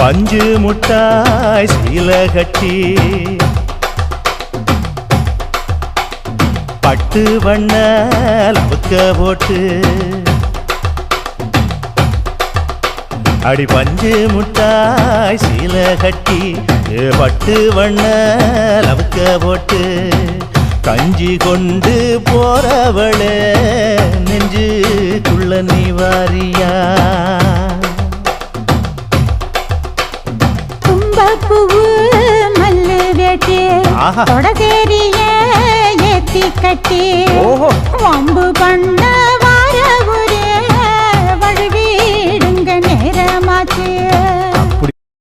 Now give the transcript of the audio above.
பஞ்சு முட்டாய் சீல கட்டி பட்டு வண்ண லவுக்க போட்டு அடி பஞ்சு முட்டாய் சீல கட்டி பட்டு வண்ண லவுக்க போட்டு கஞ்சி கொண்டு போறவளே நெஞ்சுக்குள்ள நீ வாரியா தும்பப்பூவு மல்லு வேட்டி தொடதேரிய ஏத்தி கட்டி வம்பு பண்ண வார ஒரே வழுவிடுங்க நேரமாச்சு